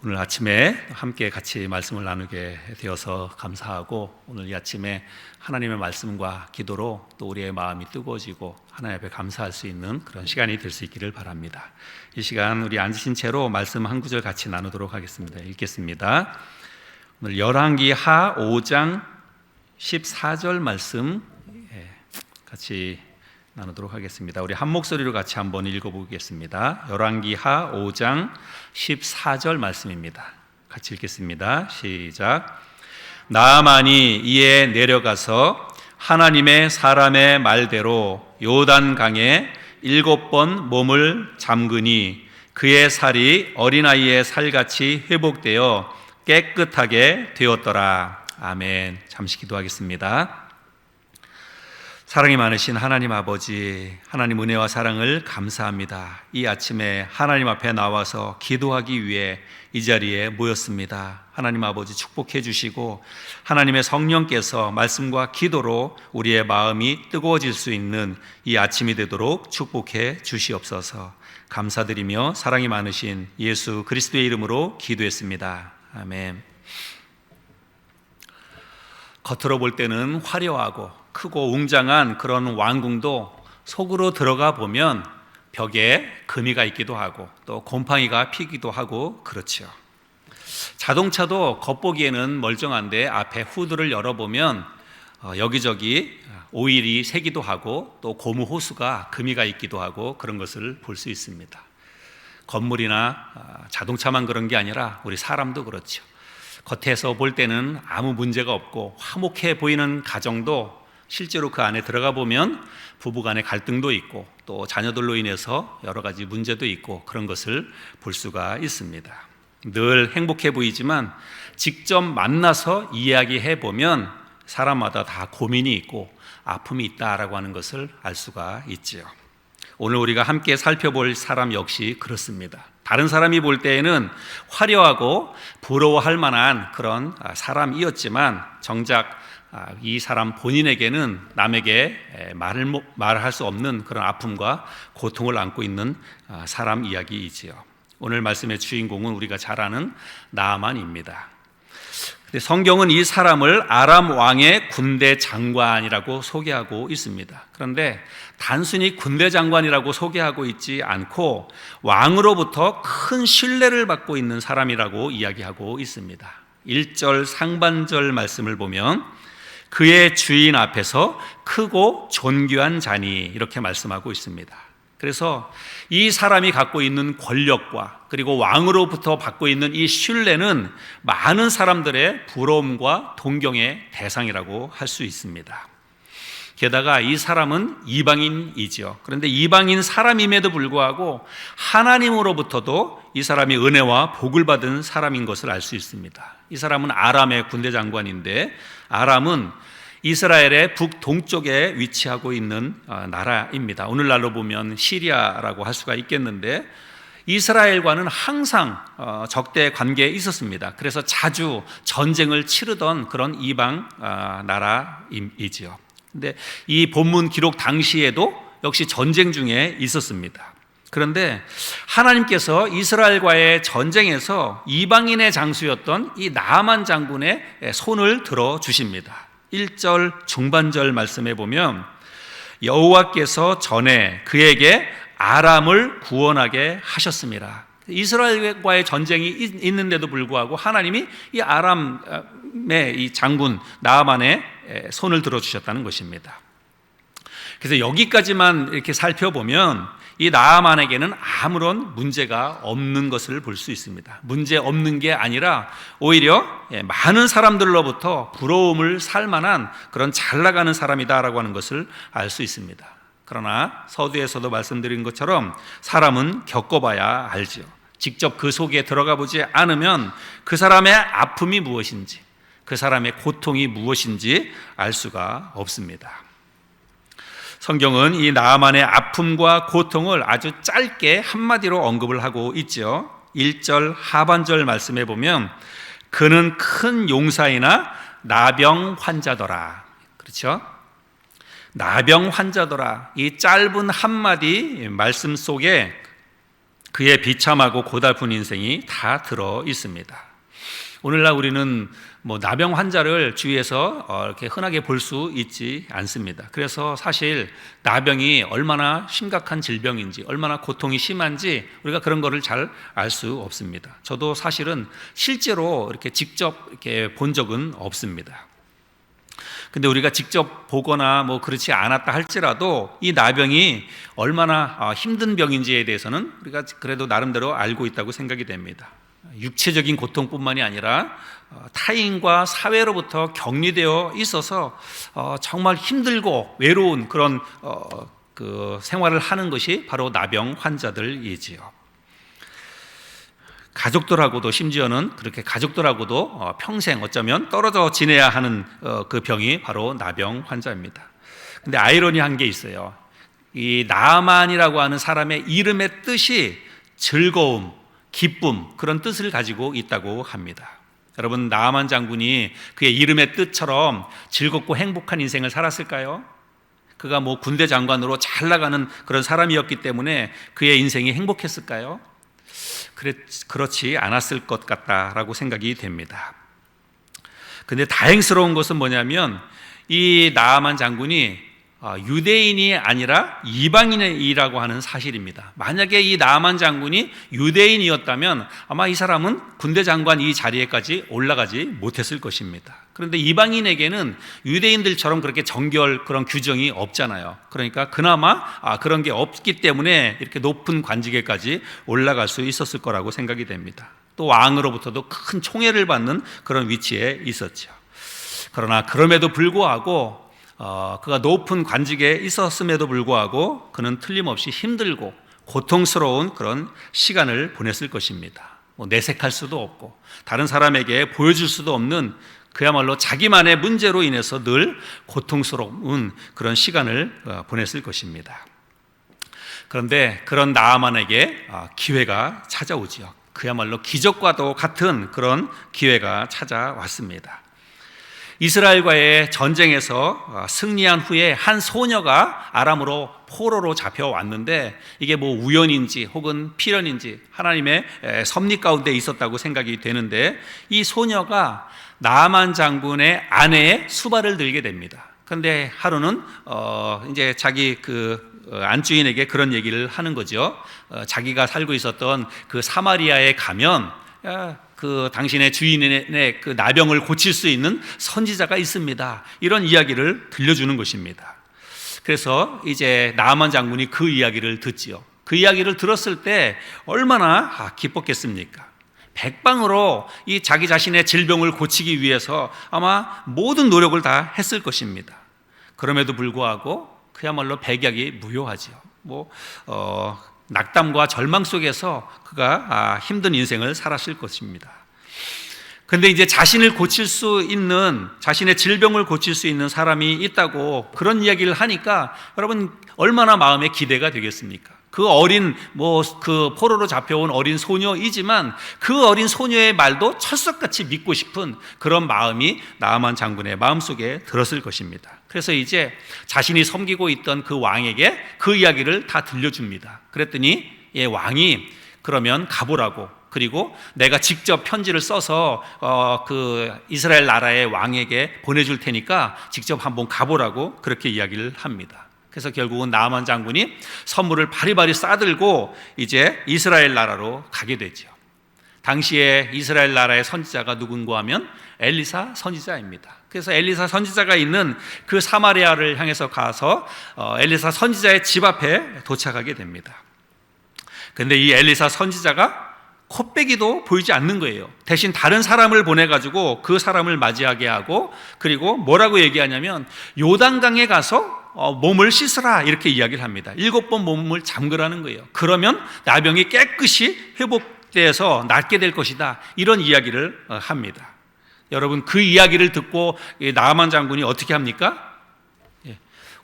오늘 아침에 함께 같이 말씀을 나누게 되어서 감사하고, 오늘 이 아침에 하나님의 말씀과 기도로 또 우리의 마음이 뜨거워지고 하나님 앞에 감사할 수 있는 그런 시간이 될 수 있기를 바랍니다. 이 시간 우리 앉으신 채로 말씀 한 구절 같이 나누도록 하겠습니다. 읽겠습니다. 오늘 열왕기하 5장 14절 말씀 같이 나누도록 하겠습니다. 우리 한 목소리로 같이 한번 읽어보겠습니다. 열왕기하 5장 14절 말씀입니다. 같이 읽겠습니다. 시작. 나아만이 이에 내려가서 하나님의 사람의 말대로 요단강에 7번 몸을 잠그니 그의 살이 어린아이의 살같이 회복되어 깨끗하게 되었더라. 아멘. 잠시 기도하겠습니다. 사랑이 많으신 하나님 아버지, 하나님 은혜와 사랑을 감사합니다. 이 아침에 하나님 앞에 나와서 기도하기 위해 이 자리에 모였습니다. 하나님 아버지 축복해 주시고 하나님의 성령께서 말씀과 기도로 우리의 마음이 뜨거워질 수 있는 이 아침이 되도록 축복해 주시옵소서. 감사드리며 사랑이 많으신 예수 그리스도의 이름으로 기도했습니다. 아멘. 겉으로 볼 때는 화려하고 크고 웅장한 그런 왕궁도 속으로 들어가 보면 벽에 금이가 있기도 하고 또 곰팡이가 피기도 하고 그렇죠. 자동차도 겉보기에는 멀쩡한데 앞에 후드를 열어보면 여기저기 오일이 새기도 하고 또 고무 호수가 금이가 있기도 하고 그런 것을 볼 수 있습니다. 건물이나 자동차만 그런 게 아니라 우리 사람도 그렇죠. 겉에서 볼 때는 아무 문제가 없고 화목해 보이는 가정도 실제로 그 안에 들어가 보면 부부 간의 갈등도 있고 또 자녀들로 인해서 여러 가지 문제도 있고 그런 것을 볼 수가 있습니다. 늘 행복해 보이지만 직접 만나서 이야기해 보면 사람마다 다 고민이 있고 아픔이 있다라고 하는 것을 알 수가 있지요. 오늘 우리가 함께 살펴볼 사람 역시 그렇습니다. 다른 사람이 볼 때에는 화려하고 부러워할 만한 그런 사람이었지만 정작 이 사람 본인에게는 남에게 말할 수 없는 그런 아픔과 고통을 안고 있는 사람 이야기이지요. 오늘 말씀의 주인공은 우리가 잘 아는 나아만입니다. 성경은 이 사람을 아람 왕의 군대 장관이라고 소개하고 있습니다. 그런데 단순히 군대 장관이라고 소개하고 있지 않고 왕으로부터 큰 신뢰를 받고 있는 사람이라고 이야기하고 있습니다. 1절 상반절 말씀을 보면 그의 주인 앞에서 크고 존귀한 자니 이렇게 말씀하고 있습니다. 그래서 이 사람이 갖고 있는 권력과 그리고 왕으로부터 받고 있는 이 신뢰는 많은 사람들의 부러움과 동경의 대상이라고 할 수 있습니다. 게다가 이 사람은 이방인이죠. 그런데 이방인 사람임에도 불구하고 하나님으로부터도 이 사람이 은혜와 복을 받은 사람인 것을 알 수 있습니다. 이 사람은 아람의 군대 장관인데 아람은 이스라엘의 북동쪽에 위치하고 있는 나라입니다. 오늘날로 보면 시리아라고 할 수가 있겠는데 이스라엘과는 항상 적대 관계에 있었습니다. 그래서 자주 전쟁을 치르던 그런 이방 나라이지요. 근데 이 본문 기록 당시에도 역시 전쟁 중에 있었습니다. 그런데 하나님께서 이스라엘과의 전쟁에서 이방인의 장수였던 이 나아만 장군의 손을 들어 주십니다. 1절 중반절 말씀에 보면 여호와께서 전에 그에게 아람을 구원하게 하셨습니다. 이스라엘과의 전쟁이 있는데도 불구하고 하나님이 이 아람의 이 장군 나아만의 손을 들어주셨다는 것입니다. 그래서 여기까지만 이렇게 살펴보면 이 나아만에게는 아무런 문제가 없는 것을 볼 수 있습니다. 문제 없는 게 아니라 오히려 많은 사람들로부터 부러움을 살 만한 그런 잘 나가는 사람이다라고 하는 것을 알 수 있습니다. 그러나 서두에서도 말씀드린 것처럼 사람은 겪어봐야 알죠. 직접 그 속에 들어가 보지 않으면 그 사람의 아픔이 무엇인지 그 사람의 고통이 무엇인지 알 수가 없습니다. 성경은 이 나아만의 아픔과 고통을 아주 짧게 한마디로 언급을 하고 있죠. 1절 하반절 말씀에 보면 그는 큰 용사이나 나병 환자더라. 그렇죠? 나병 환자더라. 이 짧은 한마디 말씀 속에 그의 비참하고 고달픈 인생이 다 들어 있습니다. 오늘날 우리는 나병 환자를 주위에서 이렇게 흔하게 볼 수 있지 않습니다. 그래서 사실 나병이 얼마나 심각한 질병인지, 얼마나 고통이 심한지 우리가 그런 거를 잘 알 수 없습니다. 저도 사실은 실제로 이렇게 직접 이렇게 본 적은 없습니다. 근데 우리가 직접 보거나 그렇지 않았다 할지라도 이 나병이 얼마나 힘든 병인지에 대해서는 우리가 그래도 나름대로 알고 있다고 생각이 됩니다. 육체적인 고통뿐만이 아니라 타인과 사회로부터 격리되어 있어서 정말 힘들고 외로운 그런 그 생활을 하는 것이 바로 나병 환자들이지요. 가족들하고도 심지어는 그렇게 가족들하고도 평생 어쩌면 떨어져 지내야 하는 그 병이 바로 나병 환자입니다. 근데 아이러니한 게 있어요. 이 나만이라고 하는 사람의 이름의 뜻이 즐거움, 기쁨, 그런 뜻을 가지고 있다고 합니다. 여러분, 나만 장군이 그의 이름의 뜻처럼 즐겁고 행복한 인생을 살았을까요? 그가 군대 장관으로 잘 나가는 그런 사람이었기 때문에 그의 인생이 행복했을까요? 그렇지 않았을 것 같다라고 생각이 됩니다. 근데 다행스러운 것은 뭐냐면 이 나아만 장군이 유대인이 아니라 이방인이라고 하는 사실입니다. 만약에 이 나아만 장군이 유대인이었다면 아마 이 사람은 군대 장관 이 자리에까지 올라가지 못했을 것입니다. 그런데 이방인에게는 유대인들처럼 그렇게 정결 그런 규정이 없잖아요. 그러니까 그나마 그런 게 없기 때문에 이렇게 높은 관직에까지 올라갈 수 있었을 거라고 생각이 됩니다. 또 왕으로부터도 큰 총애를 받는 그런 위치에 있었죠. 그러나 그럼에도 불구하고 그가 높은 관직에 있었음에도 불구하고 그는 틀림없이 힘들고 고통스러운 그런 시간을 보냈을 것입니다. 내색할 수도 없고 다른 사람에게 보여줄 수도 없는 그야말로 자기만의 문제로 인해서 늘 고통스러운 그런 시간을 보냈을 것입니다. 그런데 그런 나아만에게 기회가 찾아오지요. 그야말로 기적과도 같은 그런 기회가 찾아왔습니다. 이스라엘과의 전쟁에서 승리한 후에 한 소녀가 아람으로 포로로 잡혀왔는데 이게 우연인지 혹은 필연인지 하나님의 섭리 가운데 있었다고 생각이 되는데 이 소녀가 나아만 장군의 아내의 수발을 들게 됩니다. 그런데 하루는 이제 자기 안주인에게 그런 얘기를 하는 거죠. 자기가 살고 있었던 그 사마리아에 가면 당신의 주인의 그 나병을 고칠 수 있는 선지자가 있습니다. 이런 이야기를 들려주는 것입니다. 그래서 이제 나아만 장군이 그 이야기를 듣지요. 그 이야기를 들었을 때 얼마나 기뻤겠습니까? 백방으로 이 자기 자신의 질병을 고치기 위해서 아마 모든 노력을 다 했을 것입니다. 그럼에도 불구하고 그야말로 백약이 무효하지요. 낙담과 절망 속에서 그가 힘든 인생을 살았을 것입니다. 그런데 이제 자신을 고칠 수 있는, 자신의 질병을 고칠 수 있는 사람이 있다고 그런 이야기를 하니까 여러분 얼마나 마음에 기대가 되겠습니까? 그 어린 그 포로로 잡혀온 어린 소녀이지만 그 어린 소녀의 말도 철석같이 믿고 싶은 그런 마음이 나아만 장군의 마음속에 들었을 것입니다. 그래서 이제 자신이 섬기고 있던 그 왕에게 그 이야기를 다 들려줍니다. 그랬더니 왕이 그러면 가보라고, 그리고 내가 직접 편지를 써서 그 이스라엘 나라의 왕에게 보내줄 테니까 직접 한번 가보라고 그렇게 이야기를 합니다. 그래서 결국은 나아만 장군이 선물을 바리바리 싸들고 이제 이스라엘 나라로 가게 되죠. 당시에 이스라엘 나라의 선지자가 누군가 하면 엘리사 선지자입니다. 그래서 엘리사 선지자가 있는 그 사마리아를 향해서 가서 엘리사 선지자의 집 앞에 도착하게 됩니다. 그런데 이 엘리사 선지자가 코빼기도 보이지 않는 거예요. 대신 다른 사람을 보내가지고 그 사람을 맞이하게 하고, 그리고 뭐라고 얘기하냐면 요단강에 가서 몸을 씻으라 이렇게 이야기를 합니다. 7번 몸을 잠그라는 거예요. 그러면 나병이 깨끗이 회복돼서 낫게 될 것이다, 이런 이야기를 합니다. 여러분, 그 이야기를 듣고 나아만 장군이 어떻게 합니까?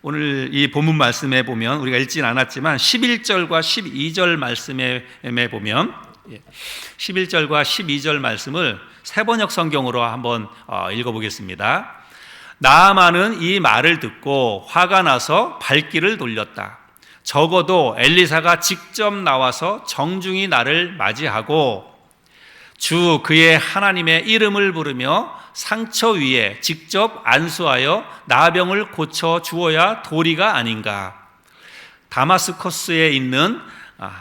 오늘 이 본문 말씀에 보면 우리가 읽지는 않았지만 11절과 12절 말씀에 보면 11절과 12절 말씀을 세번역 성경으로 한번 읽어보겠습니다. 나아만은 이 말을 듣고 화가 나서 발길을 돌렸다. 적어도 엘리사가 직접 나와서 정중히 나를 맞이하고 주 그의 하나님의 이름을 부르며 상처 위에 직접 안수하여 나병을 고쳐 주어야 도리가 아닌가. 다마스커스에 있는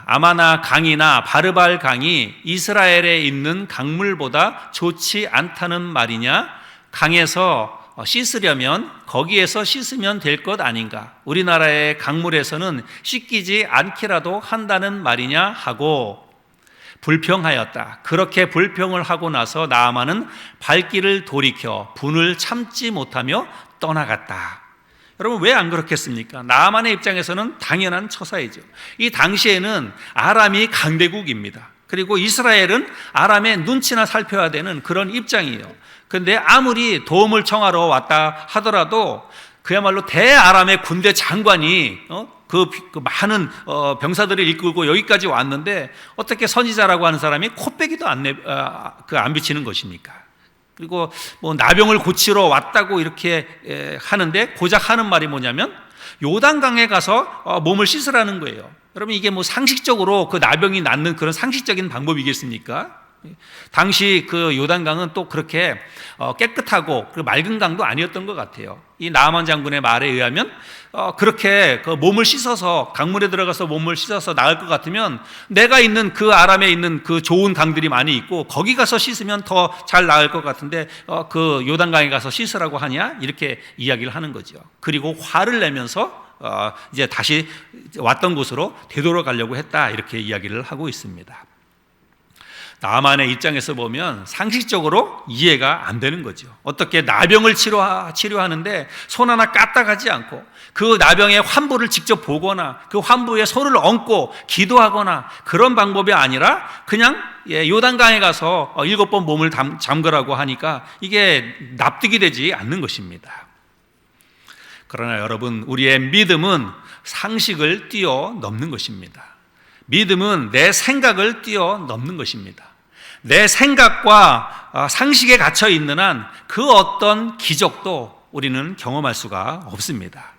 아마나 강이나 바르발 강이 이스라엘에 있는 강물보다 좋지 않다는 말이냐? 강에서 씻으려면 거기에서 씻으면 될 것 아닌가? 우리나라의 강물에서는 씻기지 않기라도 한다는 말이냐? 하고 불평하였다. 그렇게 불평을 하고 나서 나아만은 발길을 돌이켜 분을 참지 못하며 떠나갔다. 여러분, 왜 안 그렇겠습니까? 나아만의 입장에서는 당연한 처사이죠. 이 당시에는 아람이 강대국입니다. 그리고 이스라엘은 아람의 눈치나 살펴야 되는 그런 입장이에요. 그런데 아무리 도움을 청하러 왔다 하더라도 그야말로 대아람의 군대 장관이 그 많은 병사들을 이끌고 여기까지 왔는데 어떻게 선지자라고 하는 사람이 코빼기도 안 비치는 것입니까? 그리고 뭐 나병을 고치러 왔다고 이렇게 하는데 고작 하는 말이 뭐냐면 요단강에 가서 몸을 씻으라는 거예요. 여러분, 이게 뭐 상식적으로 그 나병이 낫는 그런 상식적인 방법이겠습니까? 당시 그 요단강은 또 그렇게 깨끗하고 맑은 강도 아니었던 것 같아요. 이 나아만 장군의 말에 의하면 그렇게 그 몸을 씻어서 강물에 들어가서 몸을 씻어서 나을 것 같으면 내가 있는 그 아람에 있는 그 좋은 강들이 많이 있고 거기 가서 씻으면 더 잘 나을 것 같은데 그 요단강에 가서 씻으라고 하냐? 이렇게 이야기를 하는 거죠. 그리고 화를 내면서 이제 다시 왔던 곳으로 되돌아가려고 했다, 이렇게 이야기를 하고 있습니다. 나아만의 입장에서 보면 상식적으로 이해가 안 되는 거죠. 어떻게 나병을 치료하는데 손 하나 까딱하지 않고 그 나병의 환부를 직접 보거나 그 환부에 손을 얹고 기도하거나 그런 방법이 아니라 그냥 요단강에 가서 7번 몸을 잠그라고 하니까 이게 납득이 되지 않는 것입니다. 그러나 여러분, 우리의 믿음은 상식을 뛰어넘는 것입니다. 믿음은 내 생각을 뛰어넘는 것입니다. 내 생각과 상식에 갇혀 있는 한 그 어떤 기적도 우리는 경험할 수가 없습니다.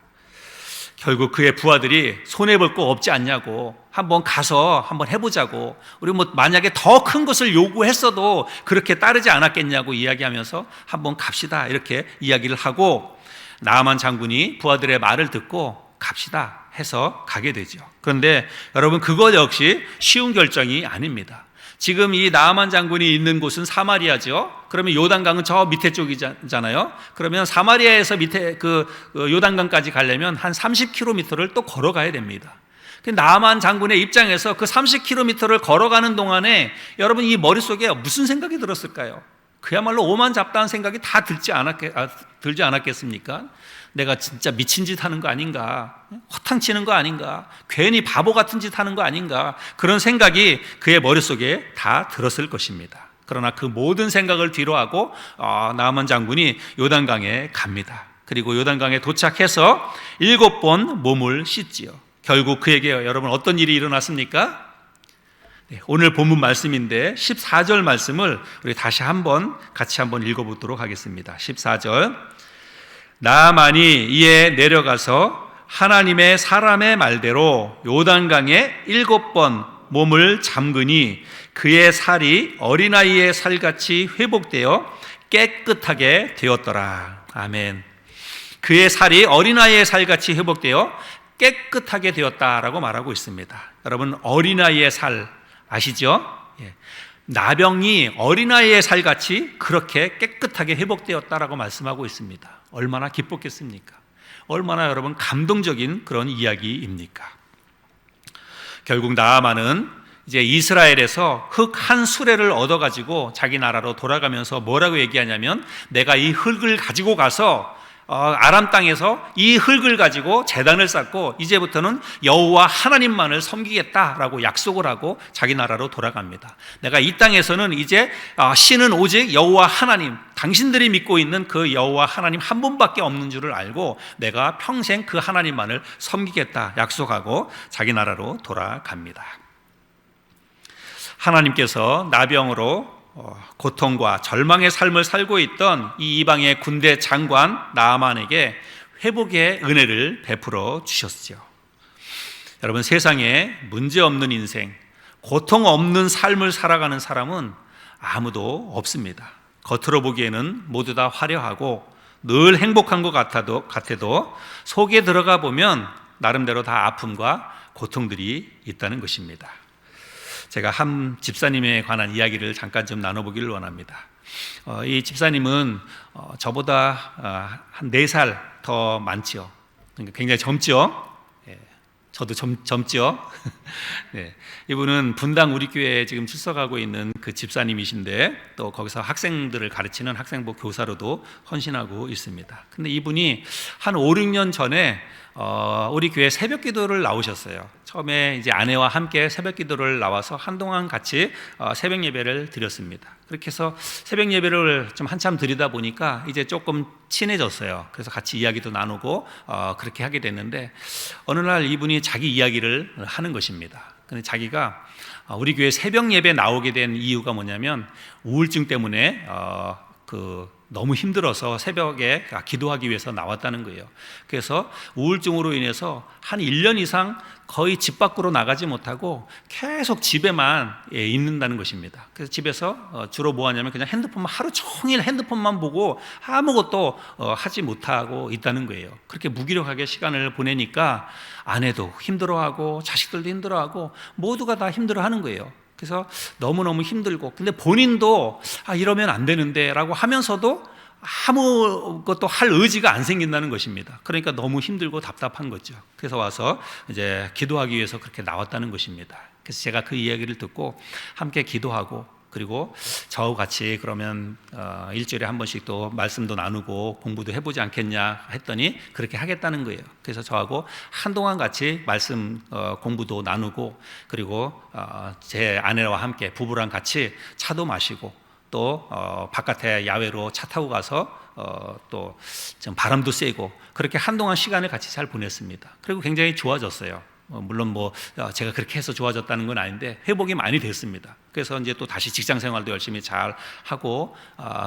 결국 그의 부하들이 손해볼 거 없지 않냐고, 한번 가서 한번 해보자고, 우리 뭐 만약에 더 큰 것을 요구했어도 그렇게 따르지 않았겠냐고 이야기하면서 한번 갑시다, 이렇게 이야기를 하고 나아만 장군이 부하들의 말을 듣고 갑시다 해서 가게 되죠. 그런데 여러분, 그것 역시 쉬운 결정이 아닙니다. 지금 이 나아만 장군이 있는 곳은 사마리아죠. 그러면 요단강은 저 밑에 쪽이잖아요. 그러면 사마리아에서 밑에 그 요단강까지 가려면 한 30km를 또 걸어가야 됩니다. 나아만 장군의 입장에서 그 30km를 걸어가는 동안에 여러분, 이 머릿속에 무슨 생각이 들었을까요? 그야말로 오만잡다한 생각이 다 들지 않았겠습니까? 내가 진짜 미친 짓 하는 거 아닌가? 허탕치는 거 아닌가? 괜히 바보 같은 짓 하는 거 아닌가? 그런 생각이 그의 머릿속에 다 들었을 것입니다. 그러나 그 모든 생각을 뒤로하고 나아만 장군이 요단강에 갑니다. 그리고 요단강에 도착해서 7번 몸을 씻지요. 결국 그에게 여러분 어떤 일이 일어났습니까? 오늘 본문 말씀인데 14절 말씀을 우리 다시 같이 한번 읽어보도록 하겠습니다. 14절. 나아만이 이에 내려가서 하나님의 사람의 말대로 요단강에 7번 몸을 잠그니 그의 살이 어린아이의 살같이 회복되어 깨끗하게 되었더라. 아멘. 그의 살이 어린아이의 살같이 회복되어 깨끗하게 되었다라고 말하고 있습니다. 여러분, 어린아이의 살 아시죠? 나병이 어린아이의 살같이 그렇게 깨끗하게 회복되었다라고 말씀하고 있습니다. 얼마나 기뻤겠습니까? 얼마나 여러분 감동적인 그런 이야기입니까? 결국 나아만은 이제 이스라엘에서 흙 한 수레를 얻어가지고 자기 나라로 돌아가면서 뭐라고 얘기하냐면, 내가 이 흙을 가지고 가서 아람 땅에서 이 흙을 가지고 제단을 쌓고 이제부터는 여호와 하나님만을 섬기겠다라고 약속을 하고 자기 나라로 돌아갑니다. 내가 이 땅에서는 이제 신은 오직 여호와 하나님, 당신들이 믿고 있는 그 여호와 하나님 한 분밖에 없는 줄을 알고 내가 평생 그 하나님만을 섬기겠다 약속하고 자기 나라로 돌아갑니다. 하나님께서 나병으로 고통과 절망의 삶을 살고 있던 이 이방의 군대 장관 나아만에게 회복의 은혜를 베풀어 주셨죠. 여러분, 세상에 문제 없는 인생, 고통 없는 삶을 살아가는 사람은 아무도 없습니다. 겉으로 보기에는 모두 다 화려하고 늘 행복한 것 같아도 속에 들어가 보면 나름대로 다 아픔과 고통들이 있다는 것입니다. 제가 한 집사님에 관한 이야기를 잠깐 좀 나눠보기를 원합니다. 이 집사님은 저보다 한 4살 더 많죠. 그러니까 굉장히 젊죠. 저도 젊죠. 네. 이분은 분당 우리 교회에 지금 출석하고 있는 그 집사님이신데, 또 거기서 학생들을 가르치는 학생부 교사로도 헌신하고 있습니다. 근데 이분이 한 5, 6년 전에 우리 교회 새벽 기도를 나오셨어요. 처음에 이제 아내와 함께 새벽 기도를 나와서 한동안 같이 새벽 예배를 드렸습니다. 그렇게 해서 새벽 예배를 좀 한참 드리다 보니까 이제 조금 친해졌어요. 그래서 같이 이야기도 나누고 그렇게 하게 됐는데, 어느 날 이분이 자기 이야기를 하는 것입니다. 근데 자기가 우리 교회 새벽 예배 나오게 된 이유가 뭐냐면, 우울증 때문에 너무 힘들어서 새벽에 기도하기 위해서 나왔다는 거예요. 그래서 우울증으로 인해서 한 1년 이상 거의 집 밖으로 나가지 못하고 계속 집에만 있는다는 것입니다. 그래서 집에서 주로 뭐 하냐면 그냥 하루 종일 핸드폰만 보고 아무것도 하지 못하고 있다는 거예요. 그렇게 무기력하게 시간을 보내니까 아내도 힘들어하고 자식들도 힘들어하고 모두가 다 힘들어하는 거예요. 그래서 너무너무 힘들고, 근데 본인도 이러면 안 되는데 라고 하면서도 아무것도 할 의지가 안 생긴다는 것입니다. 그러니까 너무 힘들고 답답한 거죠. 그래서 와서 이제 기도하기 위해서 그렇게 나왔다는 것입니다. 그래서 제가 그 이야기를 듣고 함께 기도하고, 그리고 저하고 같이 그러면 일주일에 한 번씩 또 말씀도 나누고 공부도 해보지 않겠냐 했더니 그렇게 하겠다는 거예요. 그래서 저하고 한동안 같이 말씀 공부도 나누고, 그리고 제 아내와 함께 부부랑 같이 차도 마시고, 또 바깥에 야외로 차 타고 가서 또 좀 바람도 쐬고, 그렇게 한동안 시간을 같이 잘 보냈습니다. 그리고 굉장히 좋아졌어요. 물론 제가 그렇게 해서 좋아졌다는 건 아닌데 회복이 많이 됐습니다. 그래서 이제 또 다시 직장 생활도 열심히 잘 하고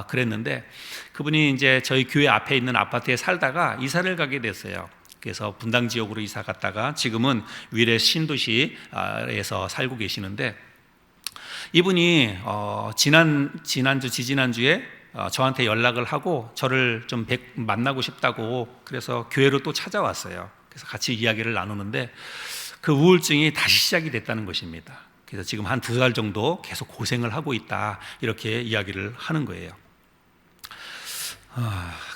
그랬는데, 그분이 이제 저희 교회 앞에 있는 아파트에 살다가 이사를 가게 됐어요. 그래서 분당 지역으로 이사 갔다가 지금은 위례 신도시에서 살고 계시는데, 이분이 지지난주에 저한테 연락을 하고 저를 좀 만나고 싶다고, 그래서 교회로 또 찾아왔어요. 그래서 같이 이야기를 나누는데 그 우울증이 다시 시작이 됐다는 것입니다. 그래서 지금 한 2달 정도 계속 고생을 하고 있다, 이렇게 이야기를 하는 거예요.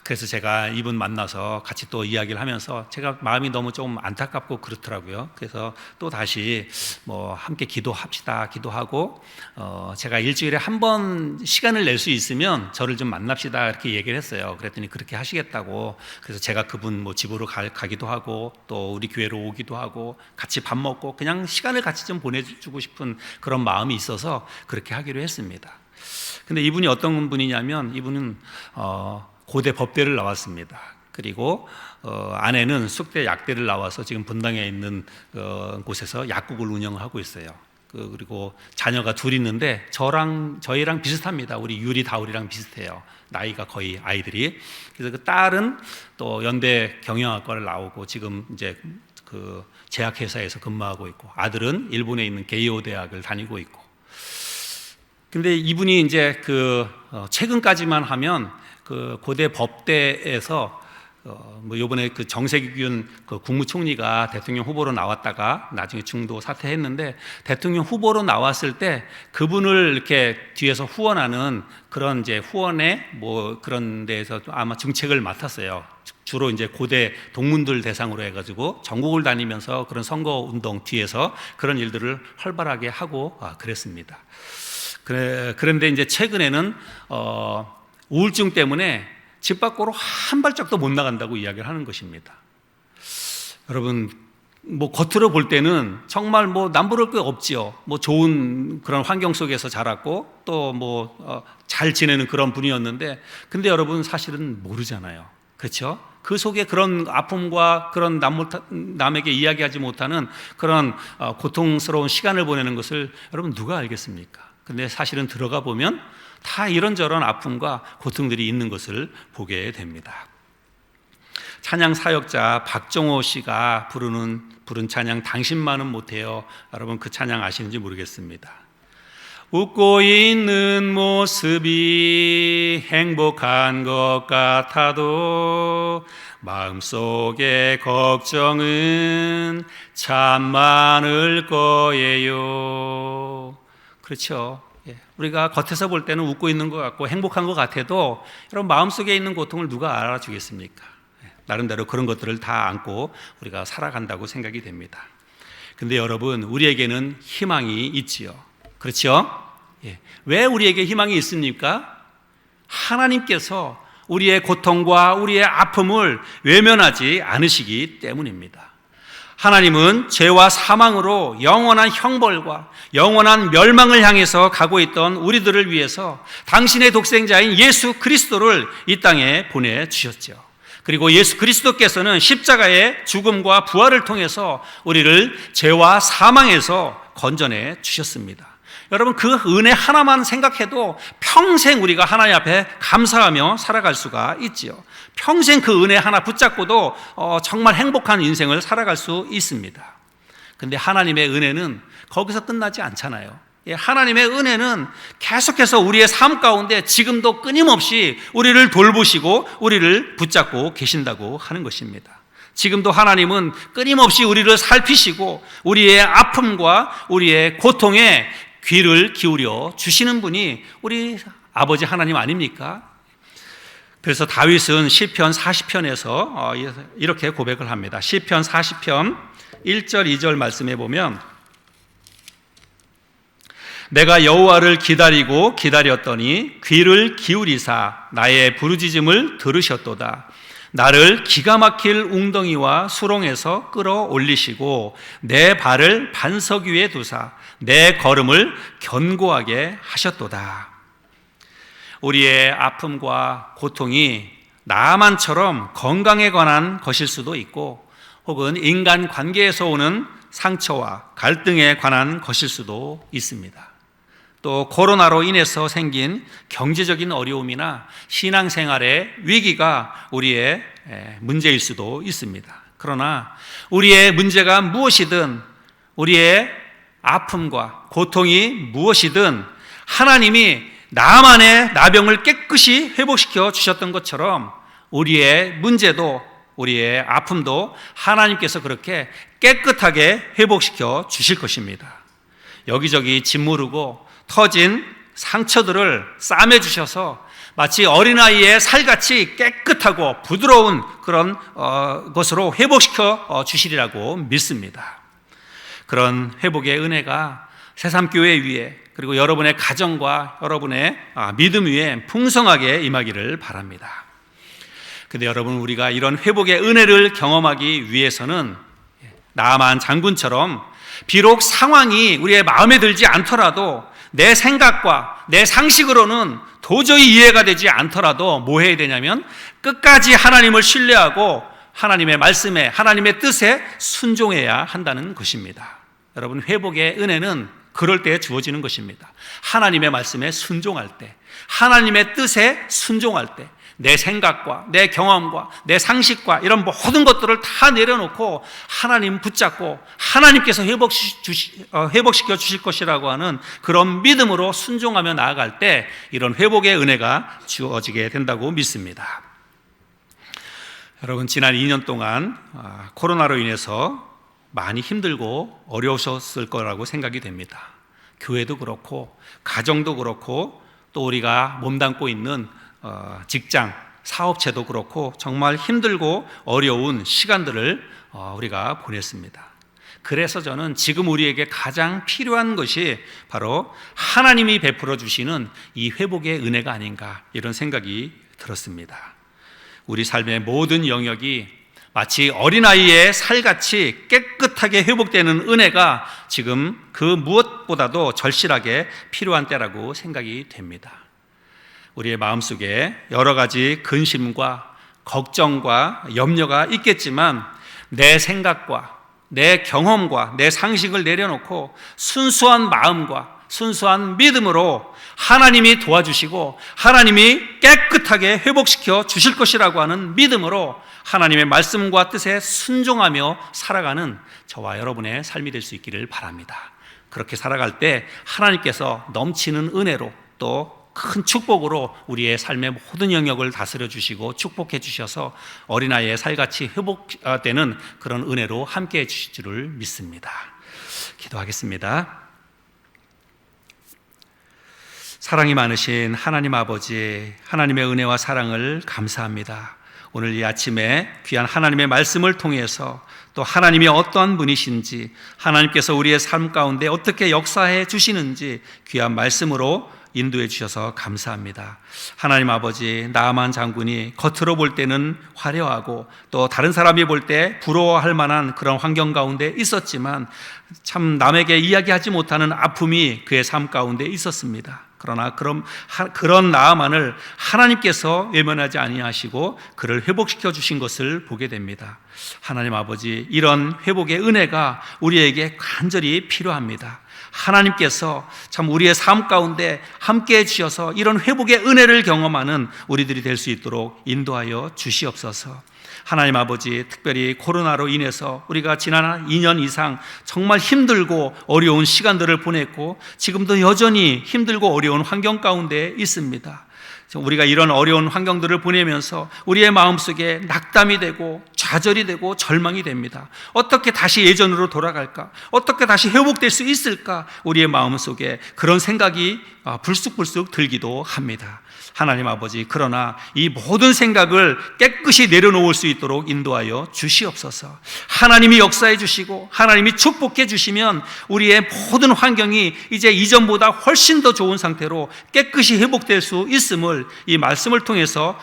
그래서 제가 이분 만나서 같이 또 이야기를 하면서 제가 마음이 너무 좀 안타깝고 그렇더라고요. 그래서 또 다시 함께 기도하고 제가 일주일에 한 번 시간을 낼 수 있으면 저를 좀 만납시다, 이렇게 얘기를 했어요. 그랬더니 그렇게 하시겠다고. 그래서 제가 그분 집으로 가기도 하고, 또 우리 교회로 오기도 하고, 같이 밥 먹고 그냥 시간을 같이 좀 보내주고 싶은 그런 마음이 있어서 그렇게 하기로 했습니다. 근데 이분이 어떤 분이냐면, 이분은 고대 법대를 나왔습니다. 그리고 아내는 숙대 약대를 나와서 지금 분당에 있는 곳에서 약국을 운영하고 있어요. 그리고 자녀가 둘 있는데 저희랑 비슷합니다. 우리 유리 다울이랑 비슷해요. 나이가 거의 아이들이. 그래서 그 딸은 또 연대 경영학과를 나오고 지금 이제 그 제약회사에서 근무하고 있고, 아들은 일본에 있는 게이오 대학을 다니고 있고. 근데 이분이 이제 최근까지만 하면 그 고대 법대에서 요번에 그 정세균 그 국무총리가 대통령 후보로 나왔다가 나중에 중도 사퇴했는데, 대통령 후보로 나왔을 때 그분을 이렇게 뒤에서 후원하는 그런 이제 후원의 그런 데에서 아마 정책을 맡았어요. 주로 이제 고대 동문들 대상으로 해가지고 전국을 다니면서 그런 선거 운동 뒤에서 그런 일들을 활발하게 하고 그랬습니다. 그런데 이제 최근에는 우울증 때문에 집 밖으로 한 발짝도 못 나간다고 이야기를 하는 것입니다. 여러분, 겉으로 볼 때는 정말 남부를 게 없지요. 좋은 그런 환경 속에서 자랐고, 또 잘 지내는 그런 분이었는데, 근데 여러분 사실은 모르잖아요. 그렇죠? 그 속에 그런 아픔과 그런 남에게 이야기하지 못하는 그런 고통스러운 시간을 보내는 것을 여러분 누가 알겠습니까? 근데 사실은 들어가 보면 다 이런저런 아픔과 고통들이 있는 것을 보게 됩니다. 찬양 사역자 박정호 씨가 부른 찬양 당신만은 못해요. 여러분 그 찬양 아시는지 모르겠습니다. 웃고 있는 모습이 행복한 것 같아도 마음속에 걱정은 참 많을 거예요. 그렇죠. 우리가 겉에서 볼 때는 웃고 있는 것 같고 행복한 것 같아도 여러분 마음속에 있는 고통을 누가 알아주겠습니까? 나름대로 그런 것들을 다 안고 우리가 살아간다고 생각이 됩니다. 근데 여러분 우리에게는 희망이 있지요. 그렇죠? 왜 우리에게 희망이 있습니까? 하나님께서 우리의 고통과 우리의 아픔을 외면하지 않으시기 때문입니다. 하나님은 죄와 사망으로 영원한 형벌과 영원한 멸망을 향해서 가고 있던 우리들을 위해서 당신의 독생자인 예수 그리스도를 이 땅에 보내주셨죠. 그리고 예수 그리스도께서는 십자가의 죽음과 부활을 통해서 우리를 죄와 사망에서 건져내 주셨습니다. 여러분 그 은혜 하나만 생각해도 평생 우리가 하나님 앞에 감사하며 살아갈 수가 있지요. 평생 그 은혜 하나 붙잡고도 정말 행복한 인생을 살아갈 수 있습니다. 근데 하나님의 은혜는 거기서 끝나지 않잖아요. 하나님의 은혜는 계속해서 우리의 삶 가운데 지금도 끊임없이 우리를 돌보시고 우리를 붙잡고 계신다고 하는 것입니다. 지금도 하나님은 끊임없이 우리를 살피시고 우리의 아픔과 우리의 고통에 귀를 기울여 주시는 분이 우리 아버지 하나님 아닙니까? 그래서 다윗은 시편 40편에서 이렇게 고백을 합니다. 시편 40편 1절 2절 말씀해 보면 내가 여호와를 기다리고 기다렸더니 귀를 기울이사 나의 부르짖음을 들으셨도다. 나를 기가 막힐 웅덩이와 수렁에서 끌어올리시고 내 발을 반석 위에 두사 내 걸음을 견고하게 하셨도다. 우리의 아픔과 고통이 나만처럼 건강에 관한 것일 수도 있고 혹은 인간 관계에서 오는 상처와 갈등에 관한 것일 수도 있습니다. 또 코로나로 인해서 생긴 경제적인 어려움이나 신앙생활의 위기가 우리의 문제일 수도 있습니다. 그러나 우리의 문제가 무엇이든 우리의 아픔과 고통이 무엇이든 하나님이 나만의 나병을 깨끗이 회복시켜 주셨던 것처럼 우리의 문제도 우리의 아픔도 하나님께서 그렇게 깨끗하게 회복시켜 주실 것입니다. 여기저기 짓무르고 터진 상처들을 싸매 주셔서 마치 어린아이의 살같이 깨끗하고 부드러운 그런 것으로 회복시켜 주시리라고 믿습니다. 그런 회복의 은혜가 새삼교회 위에 그리고 여러분의 가정과 여러분의 믿음 위에 풍성하게 임하기를 바랍니다. 근데 여러분 우리가 이런 회복의 은혜를 경험하기 위해서는 나아만 장군처럼 비록 상황이 우리의 마음에 들지 않더라도 내 생각과 내 상식으로는 도저히 이해가 되지 않더라도 뭐 해야 되냐면 끝까지 하나님을 신뢰하고 하나님의 말씀에 하나님의 뜻에 순종해야 한다는 것입니다. 여러분 회복의 은혜는 그럴 때 주어지는 것입니다. 하나님의 말씀에 순종할 때, 하나님의 뜻에 순종할 때 내 생각과 내 경험과 내 상식과 이런 모든 것들을 다 내려놓고 하나님 붙잡고 하나님께서 회복시켜 주실 것이라고 하는 그런 믿음으로 순종하며 나아갈 때 이런 회복의 은혜가 주어지게 된다고 믿습니다. 여러분 지난 2년 동안 코로나로 인해서 많이 힘들고 어려우셨을 거라고 생각이 됩니다. 교회도 그렇고 가정도 그렇고 또 우리가 몸담고 있는 직장, 사업체도 그렇고 정말 힘들고 어려운 시간들을 우리가 보냈습니다. 그래서 저는 지금 우리에게 가장 필요한 것이 바로 하나님이 베풀어 주시는 이 회복의 은혜가 아닌가 이런 생각이 들었습니다. 우리 삶의 모든 영역이 마치 어린아이의 살같이 깨끗하게 회복되는 은혜가 지금 그 무엇보다도 절실하게 필요한 때라고 생각이 됩니다. 우리의 마음속에 여러 가지 근심과 걱정과 염려가 있겠지만 내 생각과 내 경험과 내 상식을 내려놓고 순수한 마음과 순수한 믿음으로 하나님이 도와주시고 하나님이 깨끗하게 회복시켜 주실 것이라고 하는 믿음으로 하나님의 말씀과 뜻에 순종하며 살아가는 저와 여러분의 삶이 될 수 있기를 바랍니다. 그렇게 살아갈 때 하나님께서 넘치는 은혜로 또 큰 축복으로 우리의 삶의 모든 영역을 다스려 주시고 축복해 주셔서 어린아이의 살같이 회복되는 그런 은혜로 함께해 주실 줄을 믿습니다. 기도하겠습니다. 사랑이 많으신 하나님 아버지, 하나님의 은혜와 사랑을 감사합니다. 오늘 이 아침에 귀한 하나님의 말씀을 통해서 또 하나님이 어떠한 분이신지, 하나님께서 우리의 삶 가운데 어떻게 역사해 주시는지 귀한 말씀으로 인도해 주셔서 감사합니다. 하나님 아버지, 나아만 장군이 겉으로 볼 때는 화려하고 또 다른 사람이 볼 때 부러워할 만한 그런 환경 가운데 있었지만 참 남에게 이야기하지 못하는 아픔이 그의 삶 가운데 있었습니다. 그러나 그런 나아만을 하나님께서 외면하지 아니하시고 그를 회복시켜 주신 것을 보게 됩니다. 하나님 아버지, 이런 회복의 은혜가 우리에게 간절히 필요합니다. 하나님께서 참 우리의 삶 가운데 함께해 주셔서 이런 회복의 은혜를 경험하는 우리들이 될 수 있도록 인도하여 주시옵소서. 하나님 아버지, 특별히 코로나로 인해서 우리가 지난 2년 이상 정말 힘들고 어려운 시간들을 보냈고 지금도 여전히 힘들고 어려운 환경 가운데 있습니다. 우리가 이런 어려운 환경들을 보내면서 우리의 마음속에 낙담이 되고 좌절이 되고 절망이 됩니다. 어떻게 다시 예전으로 돌아갈까? 어떻게 다시 회복될 수 있을까? 우리의 마음속에 그런 생각이 불쑥불쑥 들기도 합니다. 하나님 아버지, 그러나 이 모든 생각을 깨끗이 내려놓을 수 있도록 인도하여 주시옵소서. 하나님이 역사해 주시고 하나님이 축복해 주시면 우리의 모든 환경이 이제 이전보다 훨씬 더 좋은 상태로 깨끗이 회복될 수 있음을 이 말씀을 통해서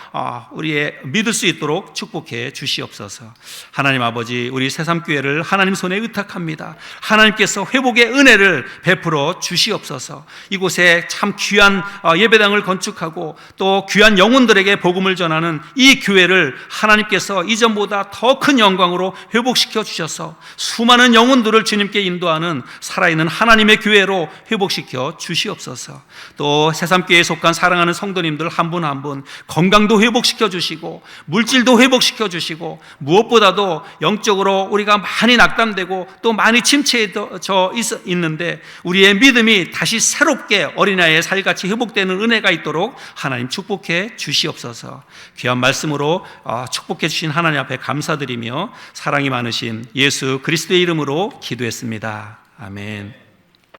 우리의 믿을 수 있도록 축복해 주시옵소서. 하나님 아버지, 우리 새삼교회를 하나님 손에 의탁합니다. 하나님께서 회복의 은혜를 베풀어 주시옵소서. 이곳에 참 귀한 예배당을 건축하고 또 귀한 영혼들에게 복음을 전하는 이 교회를 하나님께서 이전보다 더 큰 영광으로 회복시켜 주셔서 수많은 영혼들을 주님께 인도하는 살아있는 하나님의 교회로 회복시켜 주시옵소서. 또 새삼교회에 속한 사랑하는 성도님들 한 분 한 분 건강도 회복시켜 주시고 물질도 회복시켜 주시고 무엇보다도 영적으로 우리가 많이 낙담되고 또 많이 침체해져 있는데 우리의 믿음이 다시 새롭게 어린아이의 살같이 회복되는 은혜가 있도록 하나님 축복해 주시옵소서. 귀한 말씀으로 축복해 주신 하나님 앞에 감사드리며 사랑이 많으신 예수 그리스도의 이름으로 기도했습니다. 아멘.